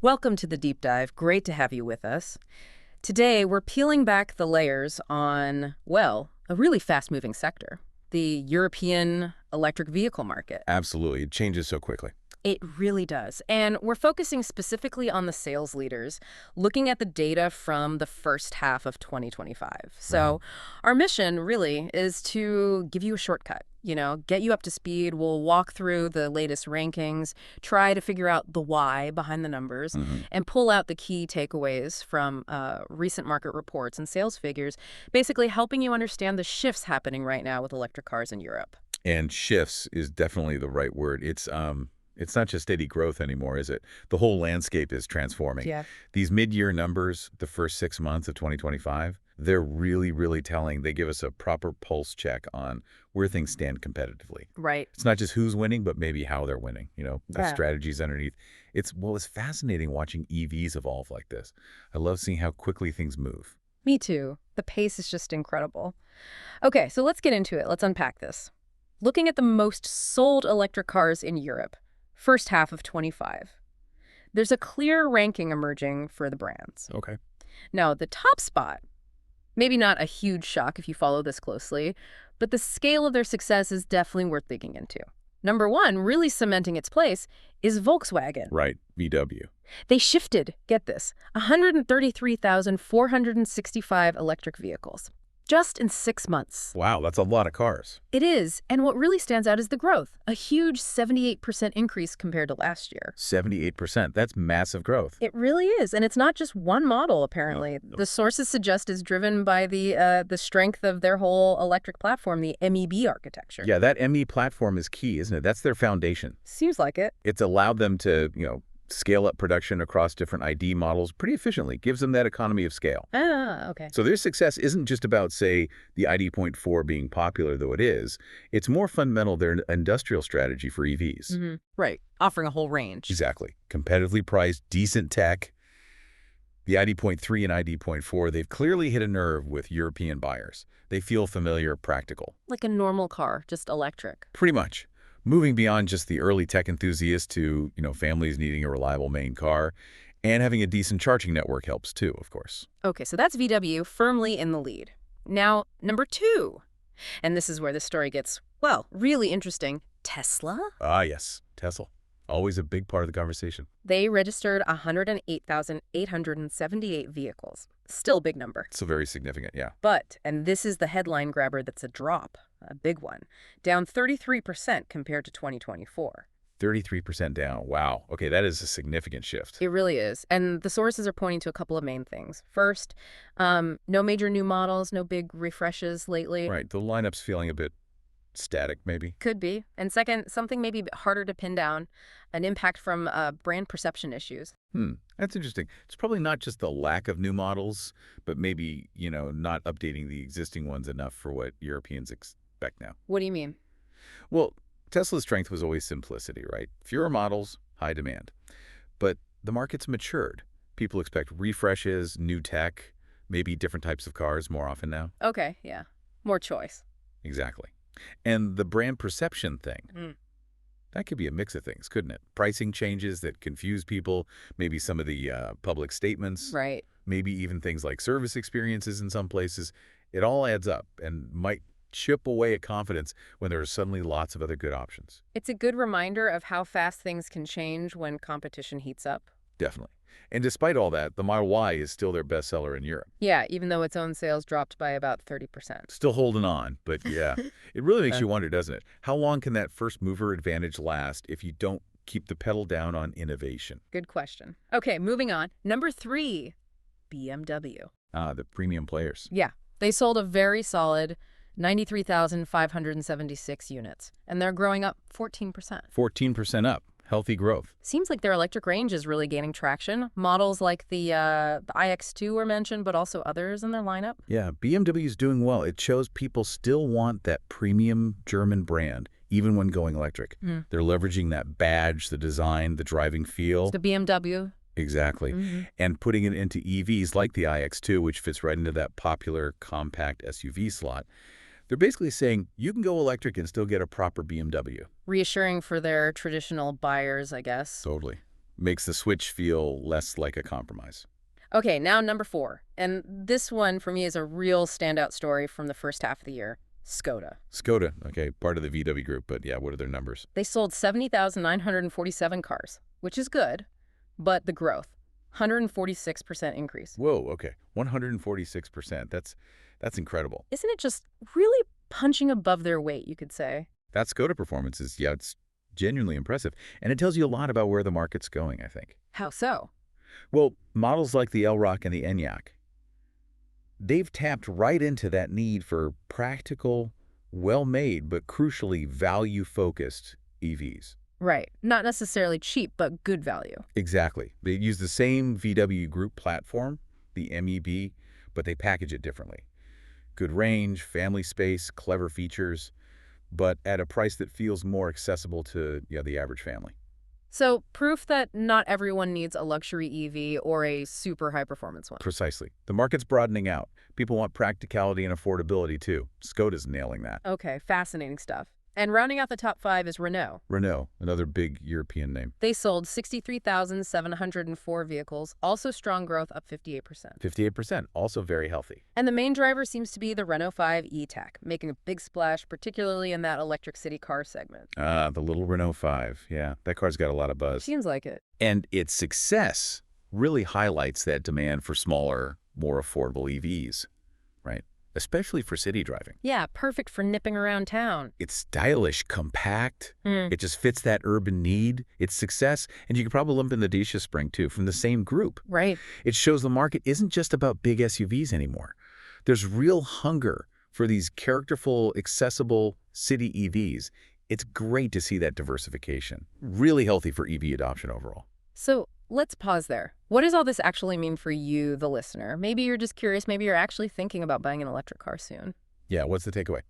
Welcome to the deep dive. Great to have you with us. Today, we're peeling back the layers on, well, a really fast-moving sector, the European electric vehicle market. Absolutely. It changes so quickly. It really does. And we're focusing specifically on the sales leaders, looking at the data from the first half of 2025. So our mission really is to give you a shortcut, get you up to speed. We'll walk through the latest rankings, try to figure out the why behind the numbers, and pull out the key takeaways from recent market reports and sales figures, basically helping you understand the shifts happening right now with electric cars in Europe. And shifts is definitely the right word. It's not just steady growth anymore, is it? The whole landscape is transforming. Yeah. These mid-year numbers, the first 6 months of 2025, they're really, really telling. They give us a proper pulse check on where things stand competitively. Right. It's not just who's winning, but maybe how they're winning, the Yeah. strategies underneath. It's fascinating watching EVs evolve like this. I love seeing how quickly things move. Me too. The pace is just incredible. Okay, so let's get into it. Let's unpack this. Looking at the most sold electric cars in Europe, first half of 25. There's a clear ranking emerging for the brands. Okay. Now, the top spot, maybe not a huge shock if you follow this closely, but the scale of their success is definitely worth digging into. Number one, really cementing its place, is Volkswagen. Right. VW. They shifted, get this, 133,465 electric vehicles, just in 6 months. Wow, that's a lot of cars. It is, and what really stands out is the growth, a huge 78% increase compared to last year. 78%. That's massive growth. It really is, and it's not just one model, apparently. No. The sources suggest it's driven by the strength of their whole electric platform, the MEB architecture. Yeah, that ME platform is key, isn't it? That's their foundation. Seems like it. It's allowed them to, scale up production across different ID models pretty efficiently. Gives them that economy of scale. Ah, okay. So their success isn't just about, say, the ID.4 being popular, though it is. It's more fundamental their industrial strategy for EVs. Right, offering a whole range. Exactly. Competitively priced, decent tech. The ID.3 and ID.4, they've clearly hit a nerve with European buyers. They feel familiar, practical. Like a normal car, just electric. Pretty much. Moving beyond just the early tech enthusiasts to, families needing a reliable main car, and having a decent charging network helps too, of course. Okay, so that's VW firmly in the lead. Now, number two, and this is where the story gets, well, really interesting, Tesla. Ah, yes, Tesla. Always a big part of the conversation. They registered 108,878 vehicles. Still a big number. So very significant, yeah. But, and this is the headline grabber that's a drop, a big one, down 33% compared to 2024. 33% down. Wow. Okay, that is a significant shift. It really is. And the sources are pointing to a couple of main things. First, no major new models, no big refreshes lately. Right, the lineup's feeling a bit static, maybe. Could be. And second, something maybe a bit harder to pin down, an impact from brand perception issues. That's interesting. It's probably not just the lack of new models, but maybe, not updating the existing ones enough for what Europeans expect now. What do you mean? Well, Tesla's strength was always simplicity, right? Fewer models, high demand. But the market's matured. People expect refreshes, new tech, maybe different types of cars more often now. Okay, yeah. More choice. Exactly. And the brand perception thing, that could be a mix of things, couldn't it? Pricing changes that confuse people, maybe some of the public statements, Right. maybe even things like service experiences in some places. It all adds up and might chip away at confidence when there are suddenly lots of other good options. It's a good reminder of how fast things can change when competition heats up. Definitely. And despite all that, the Model Y is still their bestseller in Europe. Yeah, even though its own sales dropped by about 30%. Still holding on, but yeah. It really makes you wonder, doesn't it? How long can that first mover advantage last if you don't keep the pedal down on innovation? Good question. Okay, moving on. Number three, BMW. The premium players. Yeah, they sold a very solid 93,576 units, and they're growing up 14%. 14% up. Healthy growth. Seems like their electric range is really gaining traction. Models like the iX2 were mentioned, but also others in their lineup. Yeah, BMW's doing well. It shows people still want that premium German brand, even when going electric. They're leveraging that badge, the design, the driving feel. The BMW. Exactly. And putting it into EVs like the iX2, which fits right into that popular compact SUV slot. They're basically saying you can go electric and still get a proper BMW. Reassuring for their traditional buyers, I guess. Totally. Makes the switch feel less like a compromise. Okay, now number 4. And this one for me is a real standout story from the first half of the year. Skoda. Skoda, okay, part of the VW group, but yeah, what are their numbers? They sold 70,947 cars, which is good, but the growth, 146% increase. Whoa, okay, 146%. That's incredible. Isn't it just really punching above their weight, you could say? That Skoda performance is, yeah, it's genuinely impressive. And it tells you a lot about where the market's going, I think. How so? Well, models like the Elrock and the Enyaq, they've tapped right into that need for practical, well-made, but crucially value-focused EVs. Right. Not necessarily cheap, but good value. Exactly. They use the same VW Group platform, the MEB, but they package it differently. Good range, family space, clever features, but at a price that feels more accessible to, yeah, the average family. So, proof that not everyone needs a luxury EV or a super high-performance one. Precisely. The market's broadening out. People want practicality and affordability, too. Skoda's nailing that. Okay, fascinating stuff. And rounding out the top 5 is Renault. Renault, another big European name. They sold 63,704 vehicles, also strong growth, up 58%. 58%, also very healthy. And the main driver seems to be the Renault 5 E-Tech, making a big splash, particularly in that electric city car segment. The little Renault 5. Yeah, that car's got a lot of buzz. Seems like it. And its success really highlights that demand for smaller, more affordable EVs, right? Especially for city driving. Yeah, perfect for nipping around town. It's stylish, compact. It just fits that urban need. Its success, and you could probably lump in the Dacia Spring, too, from the same group. Right. It shows the market isn't just about big SUVs anymore. There's real hunger for these characterful, accessible city EVs. It's great to see that diversification. Really healthy for EV adoption overall. So let's pause there. What does all this actually mean for you, the listener? Maybe you're just curious. Maybe you're actually thinking about buying an electric car soon. Yeah, what's the takeaway?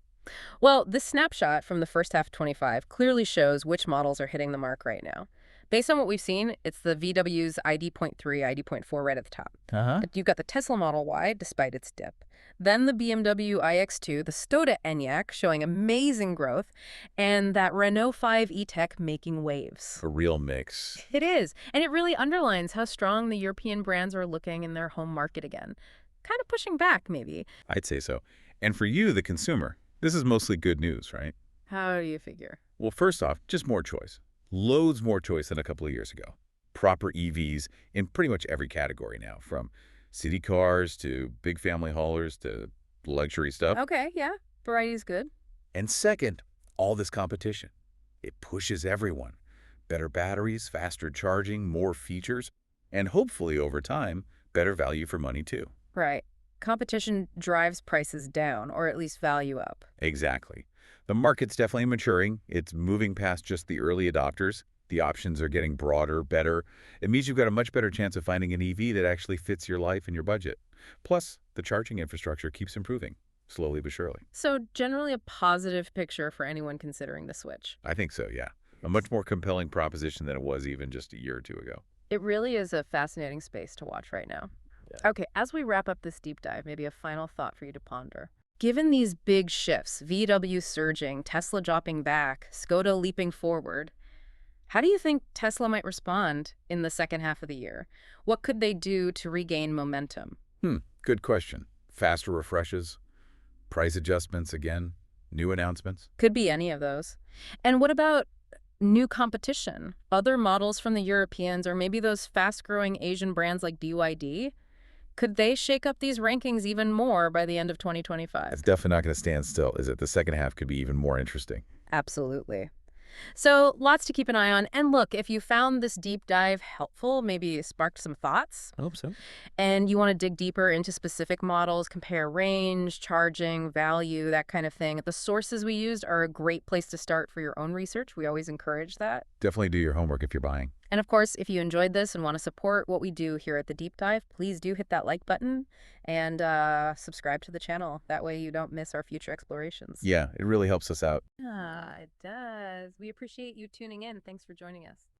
Well, this snapshot from the first half of 25 clearly shows which models are hitting the mark right now. Based on what we've seen, it's the VW's ID.3, ID.4 right at the top. But you've got the Tesla Model Y, despite its dip. Then the BMW iX2, the Skoda Enyaq showing amazing growth, and that Renault 5 E-Tech making waves. A real mix. It is, and it really underlines how strong the European brands are looking in their home market again. Kind of pushing back, maybe. I'd say so. And for you, the consumer, this is mostly good news, right? How do you figure? Well, first off, just more choice. Loads more choice than a couple of years ago. Proper EVs in pretty much every category now, from city cars to big family haulers to luxury stuff. Okay, yeah. Variety's good. And second, all this competition. It pushes everyone. Better batteries, faster charging, more features, and hopefully over time, better value for money too. Right. Competition drives prices down, or at least value up. Exactly. The market's definitely maturing. It's moving past just the early adopters. The options are getting broader, better. It means you've got a much better chance of finding an EV that actually fits your life and your budget. Plus, the charging infrastructure keeps improving, slowly but surely. So generally a positive picture for anyone considering the switch. I think so, yeah. A much more compelling proposition than it was even just a year or two ago. It really is a fascinating space to watch right now. Yeah. Okay, as we wrap up this deep dive, maybe a final thought for you to ponder. Given these big shifts, VW surging, Tesla dropping back, Skoda leaping forward, how do you think Tesla might respond in the second half of the year? What could they do to regain momentum? Good question. Faster refreshes, price adjustments again, new announcements. Could be any of those. And what about new competition? Other models from the Europeans or maybe those fast-growing Asian brands like BYD? Could they shake up these rankings even more by the end of 2025? It's definitely not going to stand still, is it? The second half could be even more interesting. Absolutely. So lots to keep an eye on. And look, if you found this deep dive helpful, maybe sparked some thoughts, I hope so. and you want to dig deeper into specific models, compare range, charging, value, that kind of thing, the sources we used are a great place to start for your own research. We always encourage that. Definitely do your homework if you're buying. And of course, if you enjoyed this and want to support what we do here at The Deep Dive, please do hit that like button and subscribe to the channel. That way you don't miss our future explorations. Yeah, it really helps us out. Yeah, it does. We appreciate you tuning in. Thanks for joining us.